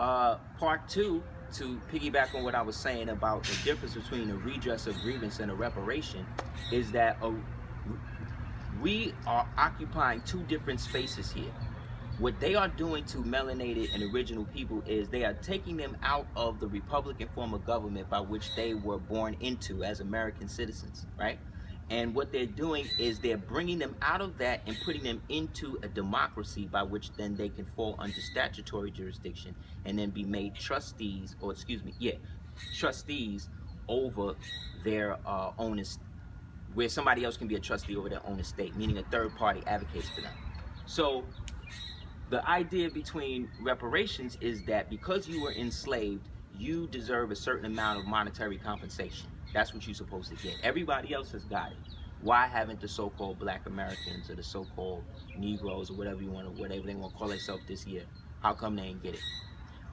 Part two, to piggyback on what I was saying about the difference between a redress of grievance and a reparation, is that we are occupying two different spaces here. What they are doing to melanated and original people is they are taking them out of the Republican form of government by which they were born into as American citizens, right? And what they're doing is they're bringing them out of that and putting them into a democracy by which then they can fall under statutory jurisdiction and then be made trustees, or trustees over their own estate, where somebody else can be a trustee over their own estate, meaning a third party advocates for them. So the idea between reparations is that because you were enslaved, you deserve a certain amount of monetary compensation. That's what you're supposed to get. Everybody else has got it. Why haven't the so-called Black Americans or the so-called Negroes or whatever they want to call themselves this year? How come they ain't get it?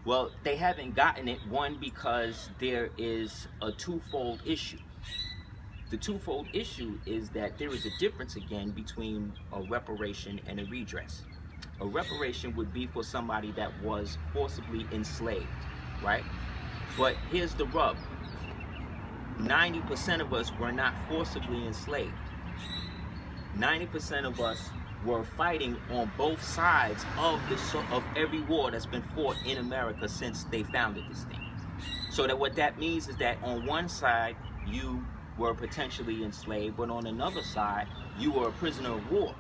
Well, they haven't gotten it, one, because there is a twofold issue. The twofold issue is that there is a difference again between a reparation and a redress. A reparation would be for somebody that was forcibly enslaved, right? But here's the rub. 90% of us were not forcibly enslaved. 90% of us were fighting on both sides of every war that's been fought in America since they founded this thing. So that what that means is that on one side, you were potentially enslaved, but on another side, you were a prisoner of war.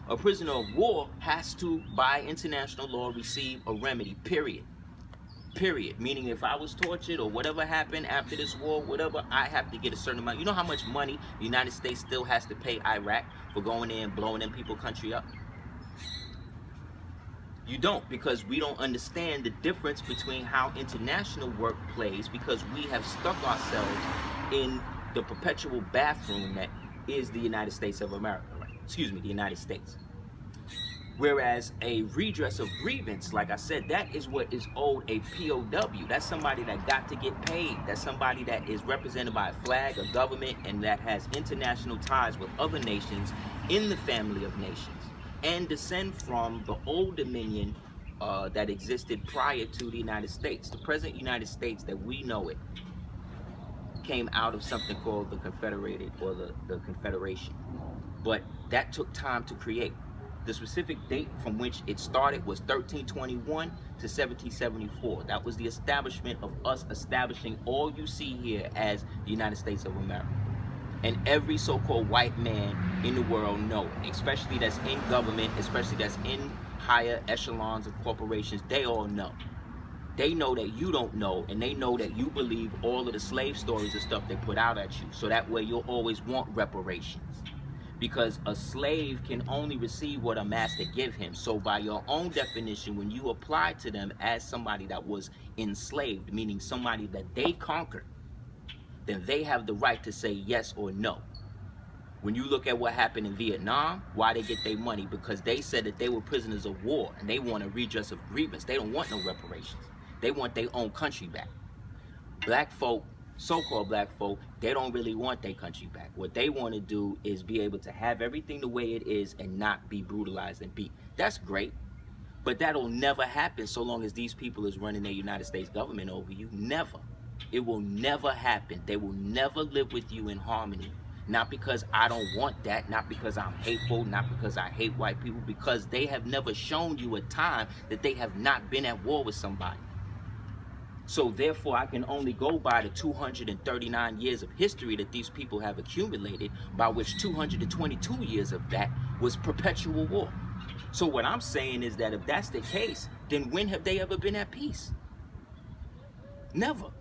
A prisoner of war has to, by international law, receive a remedy, period. Period. Meaning if I was tortured or whatever happened after this war, whatever, I have to get a certain amount. You know how much money the United States still has to pay Iraq for going in and blowing them people's country up? You don't, because we don't understand the difference between how international work plays, because we have stuck ourselves in the perpetual bathroom that is the United States of America, right? Excuse me, the United States. Whereas a redress of grievance, like I said, that is what is owed a POW. That's somebody that got to get paid. That's somebody that is represented by a flag, a government, and that has international ties with other nations in the family of nations, and descend from the old dominion that existed prior to the United States. The present United States that we know it came out of something called the Confederated, or the Confederation. But that took time to create. The specific date from which it started was 1321 to 1774. That was the establishment of us establishing all you see here as the United States of America. And every so-called white man in the world know it, especially that's in government, especially that's in higher echelons of corporations. They all know. They know that you don't know, and they know that you believe all of the slave stories and stuff they put out at you. So that way you'll always want reparations. Because a slave can only receive what a master give him. So by your own definition, when you apply to them as somebody that was enslaved, meaning somebody that they conquered, then they have the right to say yes or no. When you look at what happened in Vietnam, why they get their money? Because they said that they were prisoners of war and they want a redress of grievance. They don't want no reparations. They want their own country back. Black folk, so-called black folk, they don't really want their country back. What they want to do is be able to have everything the way it is and not be brutalized and beat. That's great, but that'll never happen so long as these people is running their United States government over you. Never. It will never happen. They will never live with you in harmony. Not because I don't want that, not because I'm hateful, not because I hate white people, because they have never shown you a time that they have not been at war with somebody. So therefore, I can only go by the 239 years of history that these people have accumulated, by which 222 years of that was perpetual war. So what I'm saying is that if that's the case, then when have they ever been at peace? Never.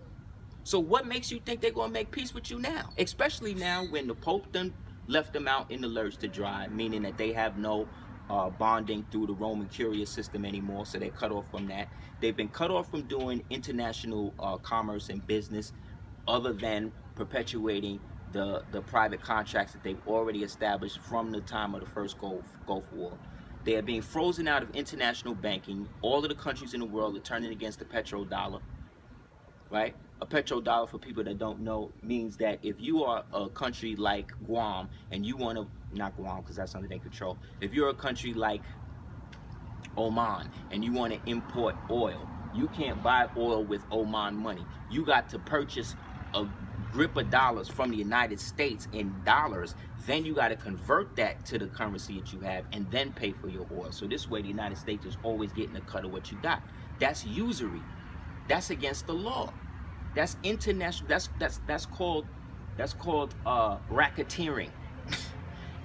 So what makes you think they're going to make peace with you now? Especially now when the Pope done left them out in the lurch to dry, meaning that they have no bonding through the Roman Curia system anymore, so they're cut off from that. They've been cut off from doing international commerce and business, other than perpetuating the private contracts that they've already established from the time of the first Gulf War. They are being frozen out of international banking. All of the countries in the world are turning against the petrodollar, right? A petrodollar, for people that don't know, means that if you are a country like Guam and you want to, not Guam because that's under their control, if you're a country like Oman and you want to import oil, You can't buy oil with Oman money. You got to purchase a grip of dollars from the United States in dollars. Then you got to convert that to the currency that you have and then pay for your oil. So this way the United States is always getting a cut of what you got. That's usury. That's against the law. That's international. That's called racketeering.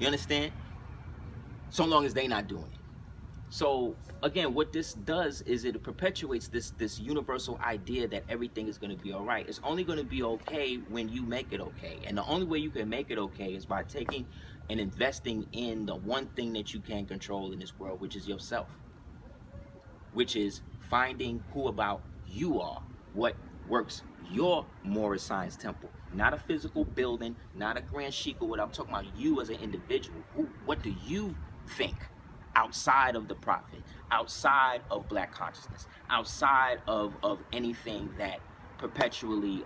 You understand? So long as they not doing it. So again, what this does is it perpetuates this universal idea that everything is going to be all right. It's only going to be okay when you make it okay. And the only way you can make it okay is by taking and investing in the one thing that you can control in this world, which is yourself. Which is finding who about you are, what works your Moorish science temple. Not a physical building, not a grand sheik or what. I'm talking about you as an individual. What do you think? Outside of the prophet, outside of black consciousness, outside of anything that perpetually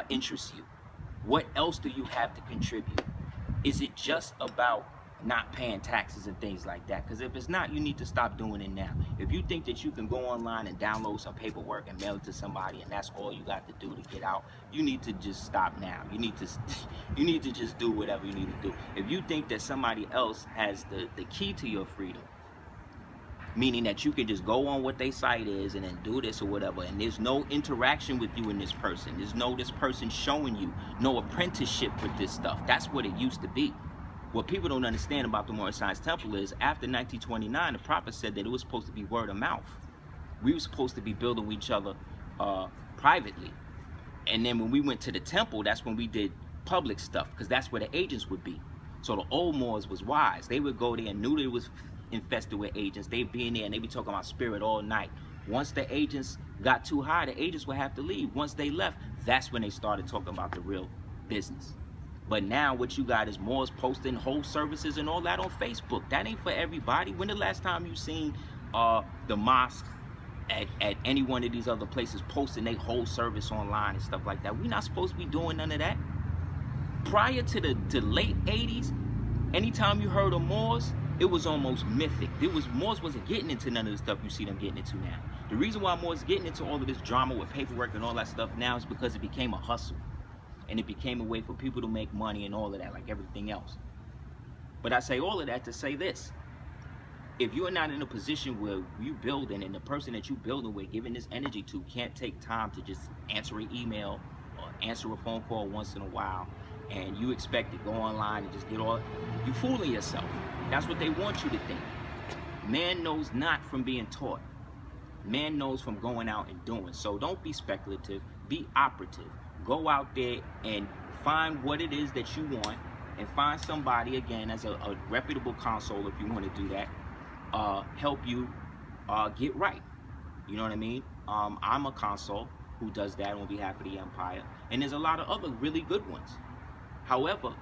interests you. What else do you have to contribute? Is it just about not paying taxes and things like that? Because if it's not, you need to stop doing it now. If you think that you can go online and download some paperwork and mail it to somebody and that's all you got to do to get out, you need to just stop now. You need to just do whatever you need to do. If you think that somebody else has the key to your freedom, meaning that you can just go on what their site is and then do this or whatever, and there's no interaction with you and this person, there's no this person showing you, no apprenticeship with this stuff. That's what it used to be. What people don't understand about the Moorish Science Temple is after 1929, the prophet said that it was supposed to be word of mouth. We were supposed to be building each other privately. And then when we went to the temple, that's when we did public stuff, because that's where the agents would be. So the old Moors was wise. They would go there and knew that it was infested with agents. They'd be in there and they'd be talking about spirit all night. Once the agents got too high, the agents would have to leave. Once they left, that's when they started talking about the real business. But now what you got is Moors posting whole services and all that on Facebook. That ain't for everybody. When the last time you seen the mosque at any one of these other places posting their whole service online and stuff like that? We're not supposed to be doing none of that. Prior to the late 80s, anytime you heard of Moors, it was almost mythic. Moors wasn't getting into none of the stuff you see them getting into now. The reason why Moors getting into all of this drama with paperwork and all that stuff now is because it became a hustle. And it became a way for people to make money and all of that, like everything else. But I say all of that to say this. If you're not in a position where you building and the person that you building with, giving this energy to, can't take time to just answer an email or answer a phone call once in a while, and you expect to go online and just get all, you fooling yourself. That's what they want you to think. Man knows not from being taught. Man knows from going out and doing. So don't be speculative, be operative. Go out there and find what it is that you want, and find somebody, again, as a reputable console, if you want to do that, help you get right. You know what I mean? I'm a console who does that on behalf of the empire, and there's a lot of other really good ones. However,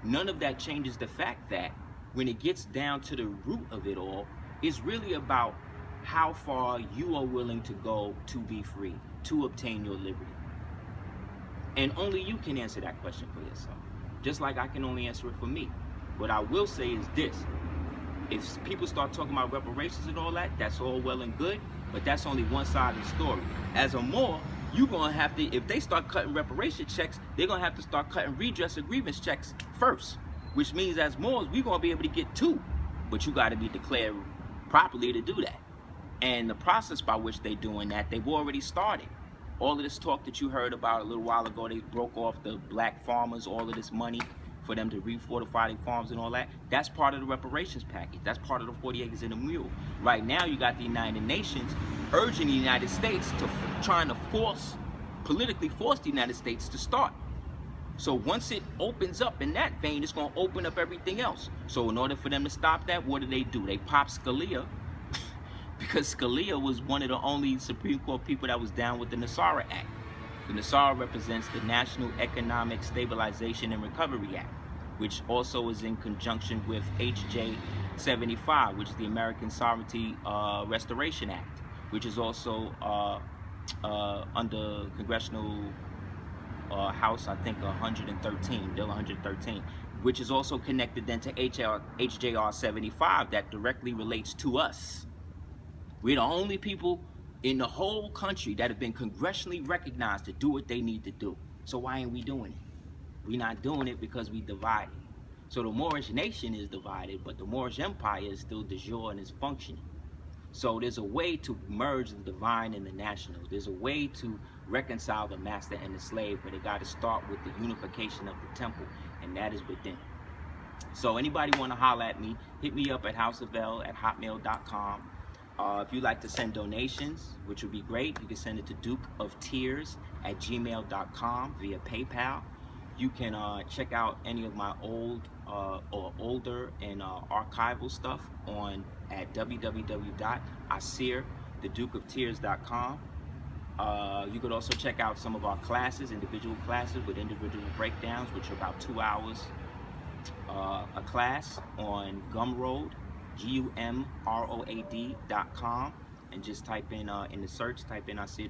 none of that changes the fact that when it gets down to the root of it all, it's really about how far you are willing to go to be free, to obtain your liberty. And only you can answer that question for yourself. Just like I can only answer it for me. What I will say is this. If people start talking about reparations and all that, that's all well and good, but that's only one side of the story. As a Moor, you're going to have to, if they start cutting reparation checks, they're going to have to start cutting redress and grievance checks first. Which means as Moors, we're going to be able to get two. But you got to be declared properly to do that. And the process by which they're doing that, they've already started. All of this talk that you heard about a little while ago, they broke off the black farmers, all of this money for them to refortify their farms and all that. That's part of the reparations package. That's part of the 40 acres and a mule. Right now, you got the United Nations urging the United States to trying to politically force the United States to start. So once it opens up in that vein, it's going to open up everything else. So in order for them to stop that, what do? They pop Scalia, because Scalia was one of the only Supreme Court people that was down with the Nasara Act. The Nasara represents the National Economic Stabilization and Recovery Act, which also is in conjunction with HJ 75, which is the American Sovereignty Restoration Act, which is also under Congressional House, I think, 113, Bill 113, which is also connected then to HJR 75 that directly relates to us. We're the only people in the whole country that have been congressionally recognized to do what they need to do. So why ain't we doing it? We not doing it because we divided. So the Moorish nation is divided, but the Moorish Empire is still de jure and is functioning. So there's a way to merge the divine and the national. There's a way to reconcile the master and the slave, but it got to start with the unification of the temple, and that is within. So anybody want to holler at me, hit me up at houseofl@hotmail.com. If you'd like to send donations, which would be great, you can send it to dukeoftears@gmail.com via PayPal. You can check out any of my old or older and archival stuff at www.aseer.thedukeoftears.com. You could also check out some of our classes, individual classes with individual breakdowns, which are about 2 hours a class on Gumroad, GUMROAD.com, and just type in the search, type in Aseer